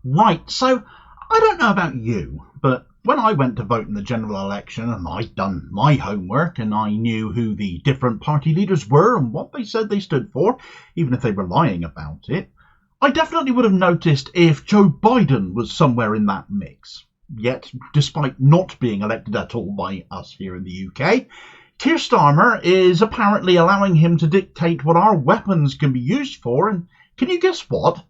Right, so I don't know about you, but when I went to vote in the general election and I'd done my homework and I knew who the different party leaders were and what they said they stood for, even if they were lying about it, I definitely would have noticed if Joe Biden was somewhere in that mix. Yet, despite not being elected at all by us here in the UK, Keir Starmer is apparently allowing him to dictate what our weapons can be used for, and can you guess what?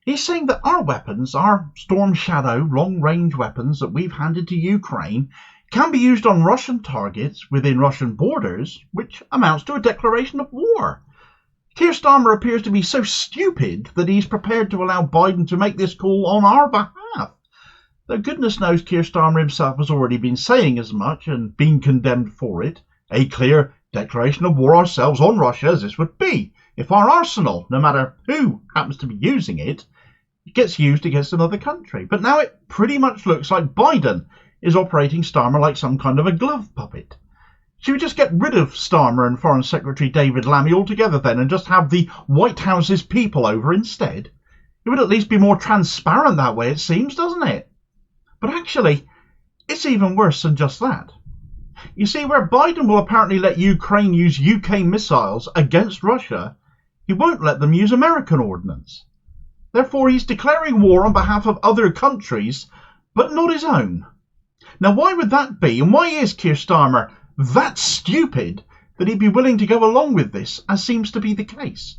He's saying that our weapons, our Storm Shadow long-range weapons that we've handed to Ukraine, can be used on Russian targets within Russian borders, which amounts to a declaration of war. Keir Starmer appears to be so stupid that he's prepared to allow Biden to make this call on our behalf. Though goodness knows Keir Starmer himself has already been saying as much and been condemned for it. A clear declaration of war ourselves on Russia, as this would be, if our arsenal, no matter who happens to be using it, gets used against another country. But now it pretty much looks like Biden is operating Starmer like some kind of a glove puppet. Should we just get rid of Starmer and Foreign Secretary David Lammy altogether then and just have the White House's people over instead? It would at least be more transparent that way, it seems, doesn't it? But actually, it's even worse than just that. You see, where Biden will apparently let Ukraine use UK missiles against Russia, he won't let them use American ordnance. Therefore, he's declaring war on behalf of other countries, but not his own. Now, why would that be? And why is Keir Starmer that stupid that he'd be willing to go along with this, as seems to be the case?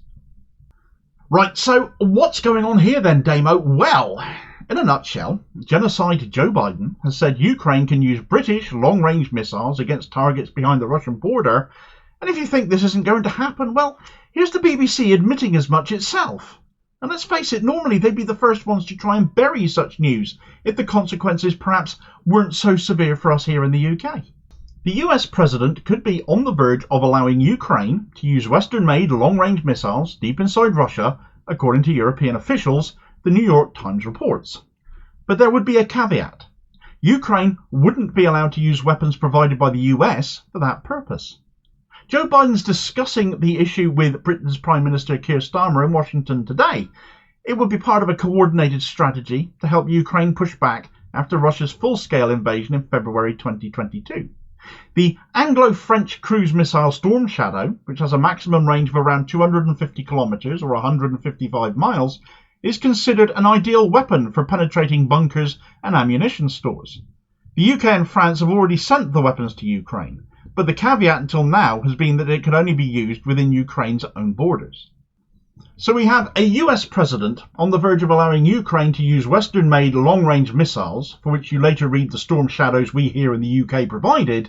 Right, so what's going on here then, Damo? Well, in a nutshell, genocide Joe Biden has said Ukraine can use British long-range missiles against targets behind the Russian border. And if you think this isn't going to happen, well, here's the BBC admitting as much itself. And let's face it, normally they'd be the first ones to try and bury such news if the consequences perhaps weren't so severe for us here in the UK. The US president could be on the verge of allowing Ukraine to use Western-made long-range missiles deep inside Russia, according to European officials, the New York Times reports. But there would be a caveat. Ukraine wouldn't be allowed to use weapons provided by the US for that purpose. Joe Biden's discussing the issue with Britain's Prime Minister Keir Starmer in Washington today. It would be part of a coordinated strategy to help Ukraine push back after Russia's full-scale invasion in February 2022. The Anglo-French cruise missile Storm Shadow, which has a maximum range of around 250 kilometres or 155 miles, is considered an ideal weapon for penetrating bunkers and ammunition stores. The UK and France have already sent the weapons to Ukraine, but the caveat until now has been that it could only be used within Ukraine's own borders. So we have a US president on the verge of allowing Ukraine to use Western-made long-range missiles, for which you later read the Storm Shadows we here in the UK provided,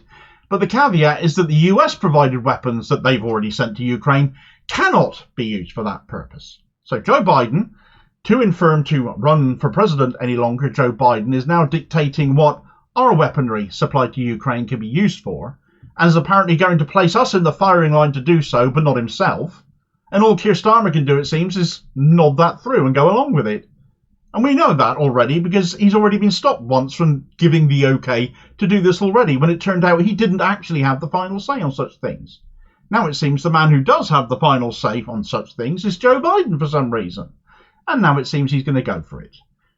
but the caveat is that the US provided weapons that they've already sent to Ukraine cannot be used for that purpose. So Joe Biden, too infirm to run for president any longer, Joe Biden is now dictating what our weaponry supplied to Ukraine can be used for, and is apparently going to place us in the firing line to do so, but not himself. And all Keir Starmer can do, it seems, is nod that through and go along with it. And we know that already because he's already been stopped once from giving the okay to do this already, when it turned out he didn't actually have the final say on such things. Now it seems the man who does have the final say on such things is Joe Biden for some reason. And now it seems he's going to go for it.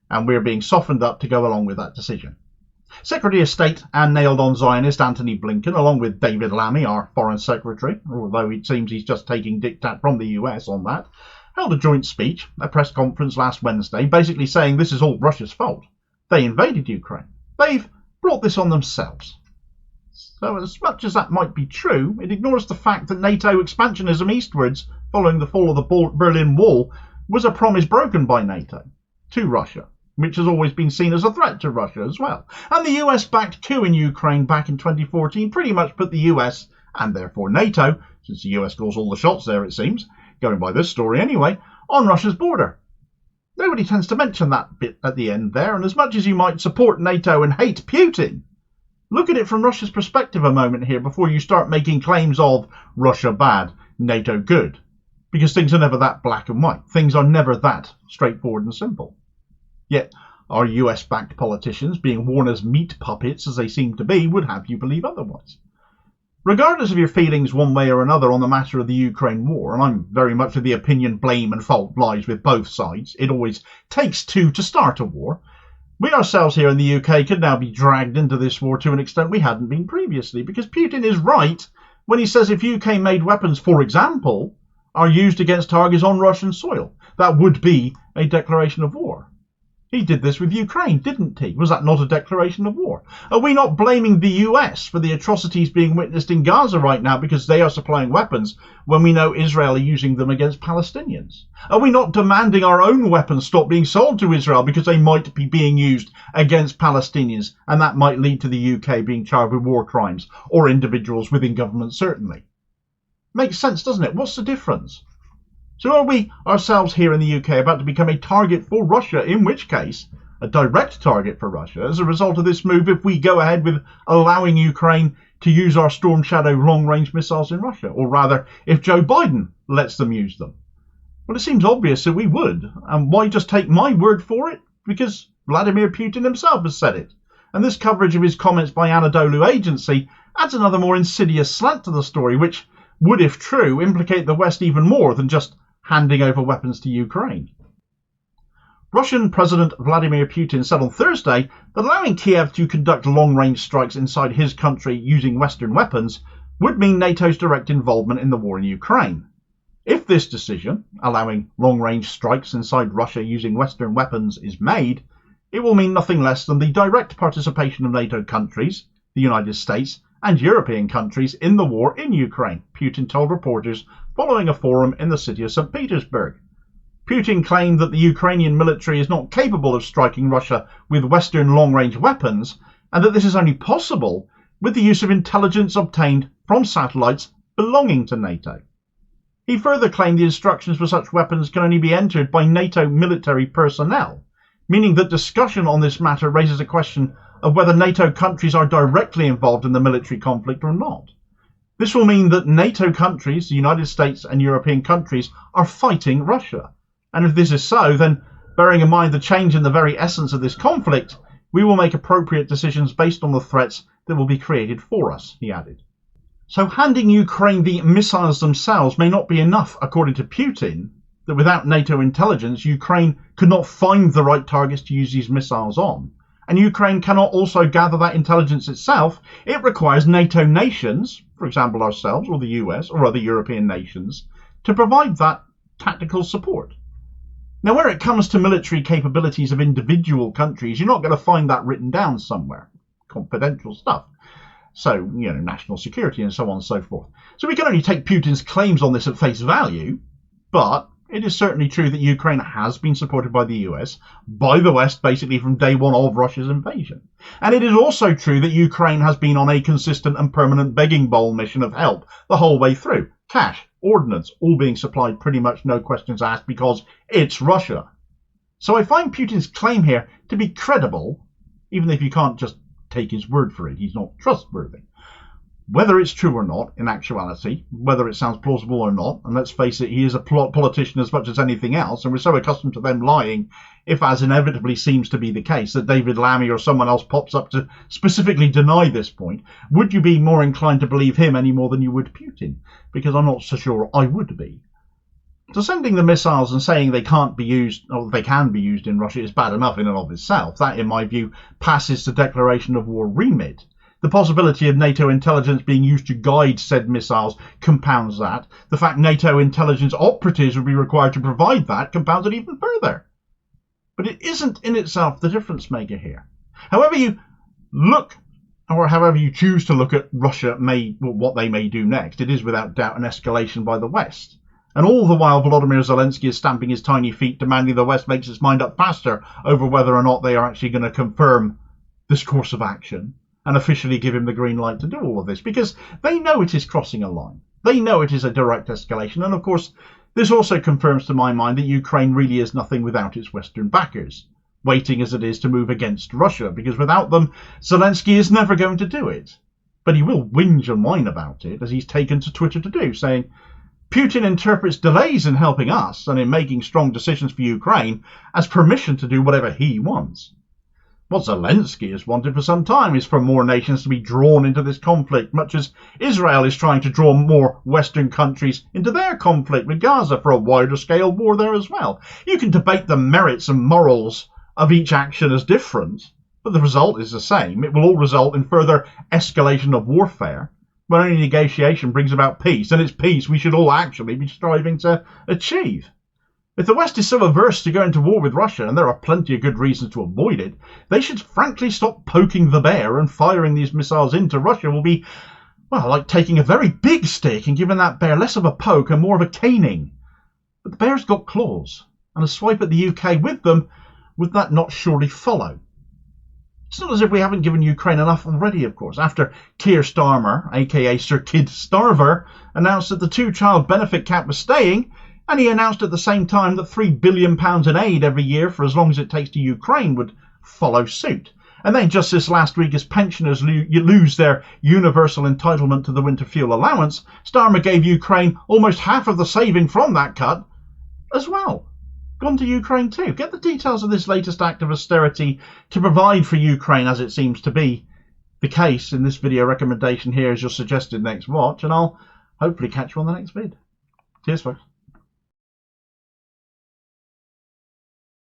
And we're being softened up to go along with that decision. Secretary of State and nailed-on Zionist Antony Blinken, along with David Lammy, our Foreign Secretary, although it seems he's just taking diktat from the US on that, held a joint speech, a press conference last Wednesday, basically saying this is all Russia's fault. They invaded Ukraine. They've brought this on themselves. So as much as that might be true, it ignores the fact that NATO expansionism eastwards, following the fall of the Berlin Wall, was a promise broken by NATO to Russia, which has always been seen as a threat to Russia as well. And the US-backed coup in Ukraine back in 2014 pretty much put the US, and therefore NATO, since the US calls all the shots there it seems, going by this story anyway, on Russia's border. Nobody tends to mention that bit at the end there, and as much as you might support NATO and hate Putin, look at it from Russia's perspective a moment here before you start making claims of Russia bad, NATO good. Because things are never that black and white. Things are never that straightforward and simple. Yet our US-backed politicians, being worn as meat puppets as they seem to be, would have you believe otherwise. Regardless of your feelings one way or another on the matter of the Ukraine war, and I'm very much of the opinion blame and fault lies with both sides, it always takes two to start a war, we ourselves here in the UK could now be dragged into this war to an extent we hadn't been previously, because Putin is right when he says if UK-made weapons, for example, are used against targets on Russian soil, that would be a declaration of war. He did this with Ukraine, didn't he? Was that not a declaration of war? Are we not blaming the US for the atrocities being witnessed in Gaza right now because they are supplying weapons when we know Israel are using them against Palestinians? Are we not demanding our own weapons stop being sold to Israel because they might be being used against Palestinians, and that might lead to the UK being charged with war crimes, or individuals within government certainly? Makes sense, doesn't it? What's the difference? So are we ourselves here in the UK about to become a target for Russia, in which case a direct target for Russia as a result of this move if we go ahead with allowing Ukraine to use our Storm Shadow long-range missiles in Russia, or rather if Joe Biden lets them use them? Well, it seems obvious that we would, and why just take my word for it? Because Vladimir Putin himself has said it, and this coverage of his comments by Anadolu Agency adds another more insidious slant to the story, which would, if true, implicate the West even more than just handing over weapons to Ukraine. Russian President Vladimir Putin said on Thursday that allowing Kiev to conduct long-range strikes inside his country using Western weapons would mean NATO's direct involvement in the war in Ukraine. If this decision, allowing long-range strikes inside Russia using Western weapons, is made, it will mean nothing less than the direct participation of NATO countries, the United States, and European countries in the war in Ukraine, Putin told reporters following a forum in the city of St. Petersburg. Putin claimed that the Ukrainian military is not capable of striking Russia with Western long-range weapons, and that this is only possible with the use of intelligence obtained from satellites belonging to NATO. He further claimed the instructions for such weapons can only be entered by NATO military personnel, meaning that discussion on this matter raises a question of whether NATO countries are directly involved in the military conflict or not. This will mean that NATO countries, the United States and European countries, are fighting Russia. And if this is so, then bearing in mind the change in the very essence of this conflict, we will make appropriate decisions based on the threats that will be created for us, he added. So handing Ukraine the missiles themselves may not be enough, according to Putin, that without NATO intelligence, Ukraine could not find the right targets to use these missiles on. And Ukraine cannot also gather that intelligence itself. It requires NATO nations, for example ourselves or the US or other European nations, to provide that tactical support. Now, where it comes to military capabilities of individual countries, you're not going to find that written down somewhere. Confidential stuff. So, national security and so on and so forth. So we can only take Putin's claims on this at face value, but it is certainly true that Ukraine has been supported by the US, by the West, basically from day one of Russia's invasion. And it is also true that Ukraine has been on a consistent and permanent begging bowl mission of help the whole way through. Cash, ordnance, all being supplied pretty much no questions asked because it's Russia. So I find Putin's claim here to be credible, even if you can't just take his word for it. He's not trustworthy. Whether it's true or not, in actuality, whether it sounds plausible or not, and let's face it, he is a politician as much as anything else, and we're so accustomed to them lying, if as inevitably seems to be the case, that David Lammy or someone else pops up to specifically deny this point, would you be more inclined to believe him any more than you would Putin? Because I'm not so sure I would be. So sending the missiles and saying they can't be used, or they can be used in Russia is bad enough in and of itself. That, in my view, passes the declaration of war remit. The possibility of NATO intelligence being used to guide said missiles compounds that. The fact NATO intelligence operatives would be required to provide that compounds it even further. But it isn't in itself the difference maker here. However you look, or however you choose to look at Russia, what they may do next, it is without doubt an escalation by the West. And all the while Volodymyr Zelensky is stamping his tiny feet, demanding the West makes its mind up faster over whether or not they are actually going to confirm this course of action and officially give him the green light to do all of this, because they know it is crossing a line. They know it is a direct escalation, and of course this also confirms to my mind that Ukraine really is nothing without its Western backers, waiting as it is to move against Russia, because without them Zelensky is never going to do it. But he will whinge and whine about it, as he's taken to Twitter to do, saying Putin interprets delays in helping us and in making strong decisions for Ukraine as permission to do whatever he wants. What Zelensky has wanted for some time is for more nations to be drawn into this conflict, much as Israel is trying to draw more Western countries into their conflict with Gaza for a wider scale war there as well. You can debate the merits and morals of each action as different, but the result is the same. It will all result in further escalation of warfare, when only negotiation brings about peace, and it's peace we should all actually be striving to achieve. If the West is so averse to going to war with Russia, and there are plenty of good reasons to avoid it, they should frankly stop poking the bear, and firing these missiles into Russia will be, well, like taking a very big stick and giving that bear less of a poke and more of a caning. But the bear's got claws, and a swipe at the UK with them, would that not surely follow? It's not as if we haven't given Ukraine enough already, of course, after Keir Starmer, aka Sir Kid Starver, announced that the two-child benefit cap was staying, and he announced at the same time that £3 billion in aid every year for as long as it takes to Ukraine would follow suit. And then just this last week, as pensioners lose their universal entitlement to the winter fuel allowance, Starmer gave Ukraine almost half of the saving from that cut as well. Gone to Ukraine too. Get the details of this latest act of austerity to provide for Ukraine, as it seems to be the case in this video recommendation here as your suggested next watch, and I'll hopefully catch you on the next vid. Cheers, folks.